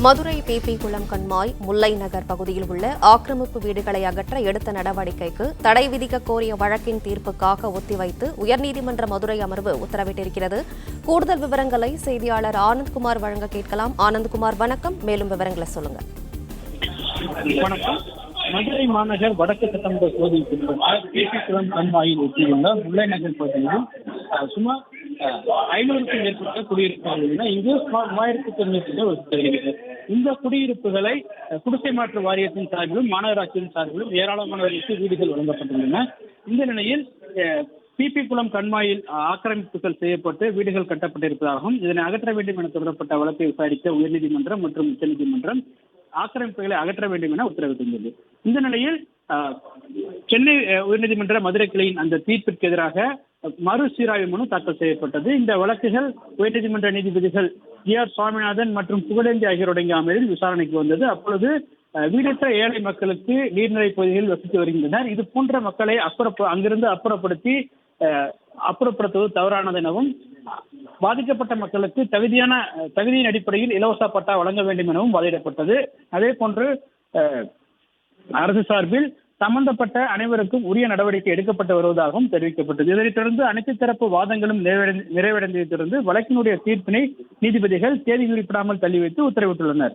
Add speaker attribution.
Speaker 1: Madurai BP குளம் கண்மாய் முல்லை நகர் பகுதியில் உள்ள ஆக்கிரமிப்பு வீடுகளை அகற்ற எடுத்த நடவடிக்கைக்கு தடை விதிக்க கோரிய வழக்கின் தீர்ப்புக்காக ஒத்திவைத்து உயர்நீதிமன்ற மதுரை அமர்வு உத்தரவிட்டிருக்கிறது. கூடுதல் விவரங்களை செய்தியாளர் ஆனந்த்குமார் வழங்க கேட்கலாம். ஆனந்த்குமார், வணக்கம். மேலும் விவரங்களை சொல்லுங்க.
Speaker 2: வணக்கம். மதுரை மாநகர் வடக்கு சட்டமன்ற தொகுதிக்கு பிபி குளம் கண்மாயில் ஒட்டியுள்ள முல்லை நகர் பகுதியில் சுமார் 500க்கும் மேற்பட்ட குடியிருப்புகள் உள்ளன. இங்கு சுமார் 3000க்கும் வருகிறது. இந்த குடியிருப்புகளை குடிசை மாற்று வாரியத்தின் சார்பிலும் மாநகராட்சியின் சார்பிலும் ஏராளமானவர்களுக்கு வீடுகள் வழங்கப்பட்டுள்ளன. இந்த நிலையில் பிபி குளம் கண்மாயில் ஆக்கிரமிப்புகள் செய்யப்பட்டு வீடுகள் கட்டப்பட்டிருப்பதாகவும் இதனை அகற்ற வேண்டும் என தொடரப்பட்ட வழக்கை விசாரித்த உயர்நீதிமன்றம் மற்றும் உச்சநீதிமன்றம் ஆக்கிரமிப்புகளை அகற்ற வேண்டும் என உத்தரவிட்டுள்ளது. இந்த நிலையில் சென்னை உயர்நீதிமன்ற மதுரை கிளையின் அந்த தீர்ப்பிற்கு எதிராக மறுசீராய்வு மனு தாக்கல் செய்யப்பட்டது. இந்த வழக்குகள் உயர்நீதிமன்ற நீதிபதிகள் ஜி.ஆர். சுவாமிநாதன் மற்றும் புகழேந்தி ஆகியோருடைய அமர்வில் விசாரணைக்கு வந்தது. அப்பொழுது வீடற்ற ஏழை மக்களுக்கு நீர்நிலை பகுதிகளில் வசித்து வருகின்றனர். இது போன்ற மக்களை அங்கிருந்து அப்புறப்படுத்துவது தவறானது எனவும் பாதிக்கப்பட்ட மக்களுக்கு தகுதியின் அடிப்படையில் இலவச பட்டா வழங்க வேண்டும் எனவும் வாதிடப்பட்டது. அதே போன்று அரசு சார்பில் சம்பந்தப்பட்ட அனைவருக்கும் உரிய நடவடிக்கை எடுக்கப்பட்டு வருவதாகவும் தெரிவிக்கப்பட்டது. இதனைத் தொடர்ந்து அனைத்து தரப்பு வாதங்களும் நிறைவடைந்ததை தொடர்ந்து வழக்கினுடைய தீர்ப்பினை நீதிபதிகள் தேதி குறிப்பிடாமல் தள்ளி வைத்து உத்தரவிட்டுள்ளனர்.